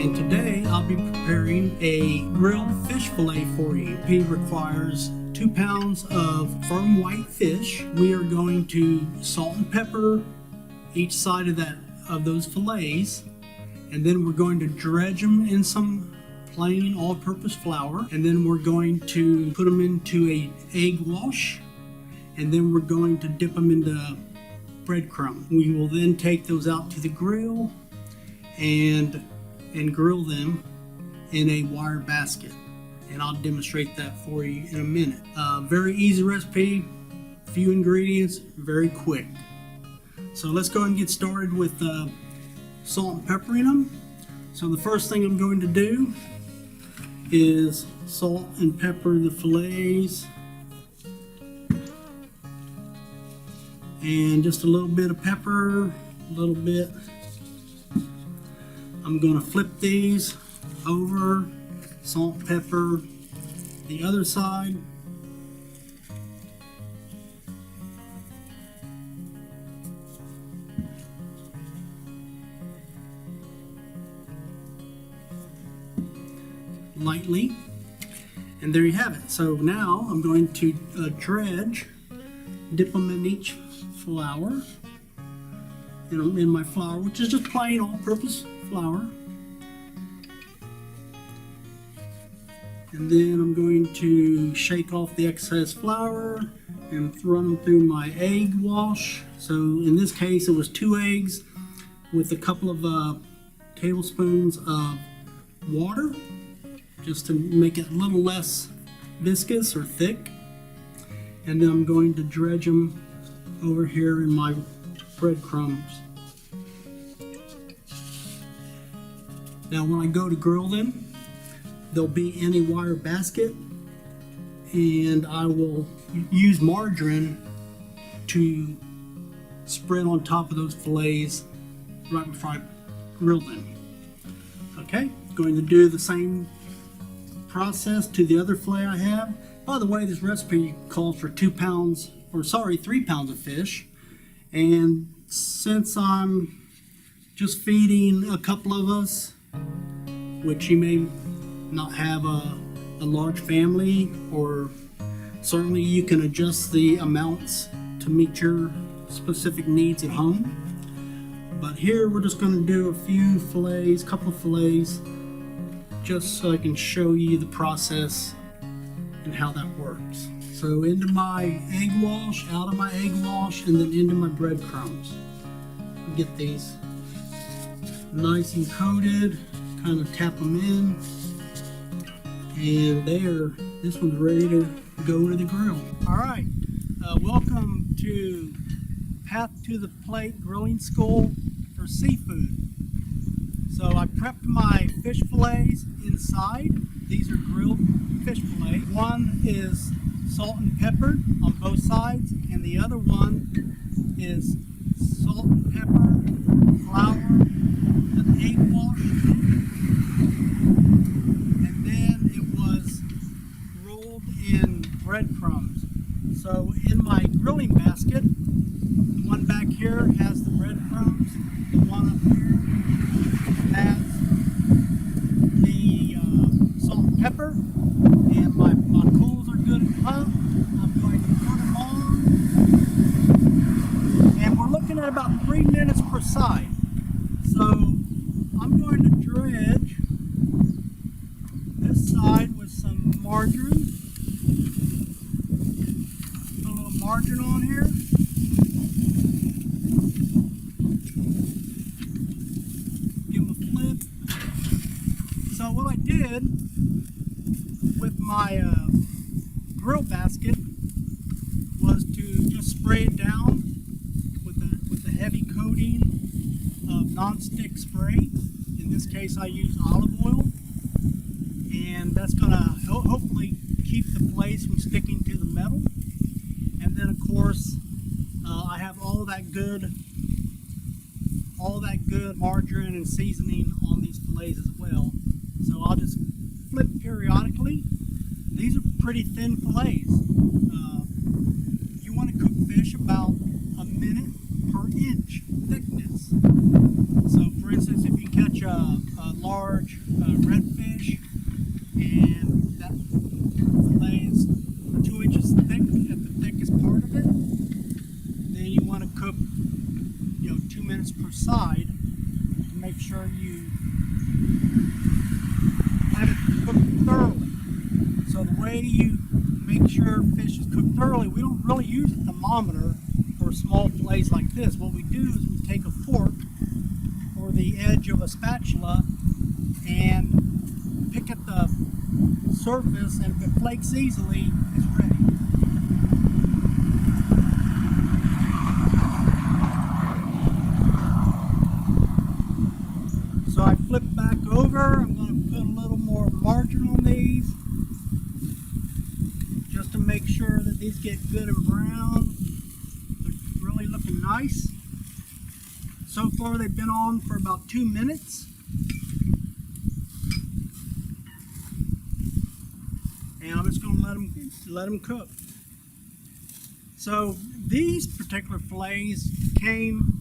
and today I'll be preparing a grilled fish fillet for you. It requires 2 pounds of firm white fish. We are going to salt and pepper each side of those fillets, and then we're going to dredge them in some plain all-purpose flour, and then we're going to put them into an egg wash, and then we're going to dip them into breadcrumb. We will then take those out to the grill and grill them in a wire basket, and I'll demonstrate that for you in a minute. Very easy recipe, few ingredients, very quick. So let's go ahead and get started with salt and peppering them. So the first thing I'm going to do is salt and pepper the fillets, and just a little bit of pepper, a little bit. I'm going to flip these over, salt and pepper the other side. Lightly, and there you have it. So now I'm going to dredge, dip them in each flour, in my flour, which is just plain all-purpose flour, and then I'm going to shake off the excess flour and run them through my egg wash. So in this case it was 2 eggs with a couple of tablespoons of water, just to make it a little less viscous or thick. And then I'm going to dredge them over here in my breadcrumbs. Now when I go to grill them, they'll be in a wire basket, and I will use margarine to spread on top of those fillets right before I grill them. Okay, going to do the same process to the other fillet I have. By the way, this recipe calls for 3 pounds of fish, and since I'm just feeding a couple of us, which you may not have a large family, or certainly you can adjust the amounts to meet your specific needs at home. But here we're just going to do a few fillets, couple of fillets, just so I can show you the process and how that works. So into my egg wash, out of my egg wash, and then into my breadcrumbs. Get these nice and coated, kind of tap them in, and this one's ready to go to the grill. All right, welcome to Path to the Plate Grilling School for Seafood. So I prepped my fish fillets inside. These are grilled fish fillets. One is salt and peppered on both sides, and the other one is salt and pepper, flour, an egg wash, and then it was rolled in breadcrumbs. So in my grilling basket, the one back here has the breadcrumbs, the one up here has the salt and pepper, and my coals are good and hot. I'm going to put them on, and we're looking at about 3 minutes per side. So I'm going to dredge this side with some margarine. Put a little margarine on here. So what I did with my grill basket was to just spray it down with a heavy coating of non-stick spray. In this case I used olive oil, and that's going to hopefully keep the fillets from sticking to the metal. And then of course I have all that good margarine and seasoning on these fillets as well. So I'll just flip periodically. These are pretty thin fillets. You want to cook fish about a minute per inch thickness. So for instance, if you catch a large redfish, and that fillet is 2 inches thick at the thickest part of it. Then you want to cook, 2 minutes per side to make sure you have it cooked thoroughly. So the way you make sure fish is cooked thoroughly, we don't really use a thermometer for small fillets like this. What we do is we take a fork or the edge of a spatula and pick at the surface, and if it flakes easily, it's ready. So I flip back over. I'm going to put a little more margarine on these just to make sure that these get good and brown. They're really looking nice. So far they've been on for about 2 minutes. And I'm just going to let them cook. So these particular fillets came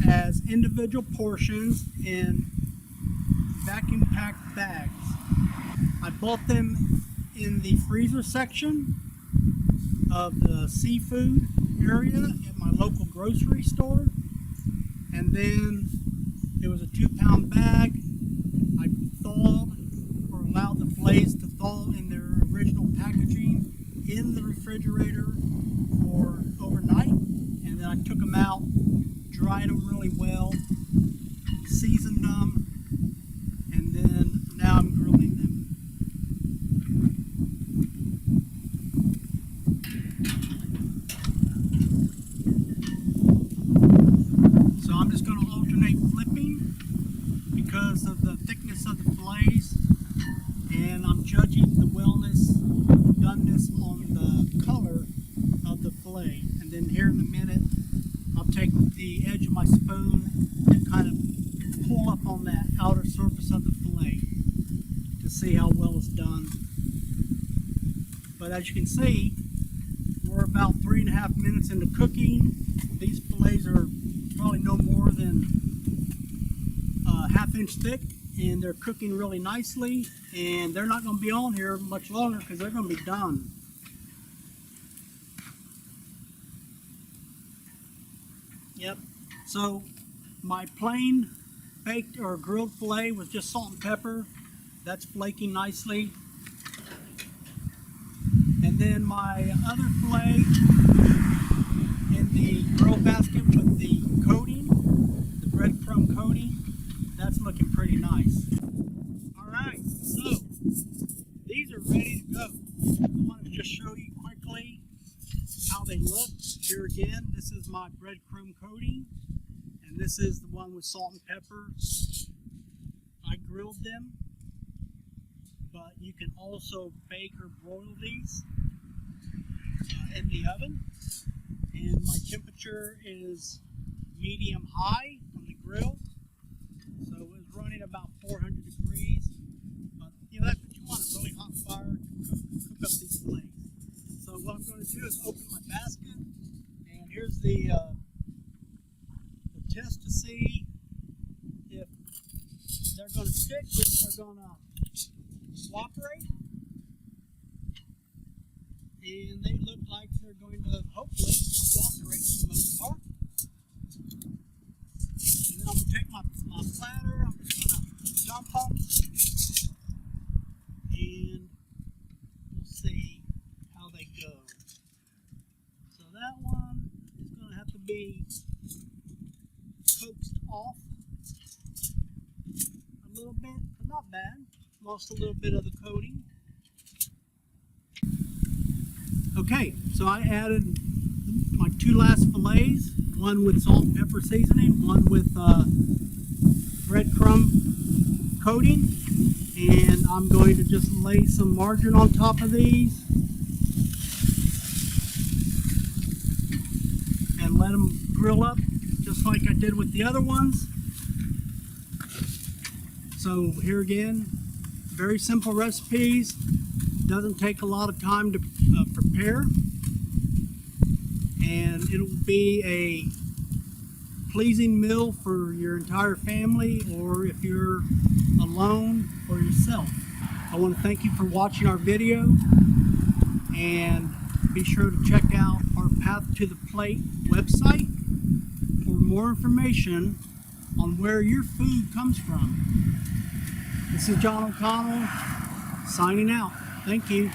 as individual portions in vacuum packed bags. I bought them in the freezer section of the seafood area at my local grocery store, and then it was a 2-pound bag. I thawed or allowed the fillets to thaw in their original packaging in the refrigerator for overnight, and then I took them out, dried them really well, seasoned them, and then now I'm grilling them. So I'm just going to alternate flipping because of the thickness of the fillets, and I'm judging the wellness, doneness on the color of the fillet. And then here in a minute, I'll take the edge of my spoon and kind of pull up on that outer surface of the fillet to see how well it's done. But as you can see, we're about 3.5 minutes into cooking. These fillets are probably no more than a 1/2 inch thick, and they're cooking really nicely, and they're not going to be on here much longer because they're going to be done. Yep. So my plain baked or grilled fillet with just salt and pepper, that's flaking nicely. And then my other fillet in the grill basket with the coating, the breadcrumb coating, that's looking pretty nice. Alright, so these are ready to go. I want to just show you quickly how they look. Here again, this is my breadcrumb coating, and this is the one with salt and pepper. I grilled them, but you can also bake or broil these in the oven. And my temperature is medium high on the grill, so it's running about 400 degrees. But that's what you want, a really hot fire to cook up these fillets. So what I'm going to do is open my basket, and here's the test to see if they're going to stick or if they're going to cooperate. And they look like they're going to hopefully cooperate for the most part. And then I'm going to take my platter, I'm just going to dump them, and we'll see how they go. So that one is going to have to be coaxed off a little bit, but not bad. Lost a little bit of the coating. Okay, so I added my 2 last fillets, one with salt and pepper seasoning, one with breadcrumb coating, and I'm going to just lay some margarine on top of these and let them grill up just like I did with the other ones. So here again, very simple recipes. Doesn't take a lot of time to prepare, and it'll be a pleasing meal for your entire family, or if you're alone or yourself. I want to thank you for watching our video, and be sure to check out our Path to the Plate website for more information on where your food comes from. This is John O'Connell signing out. Thank you.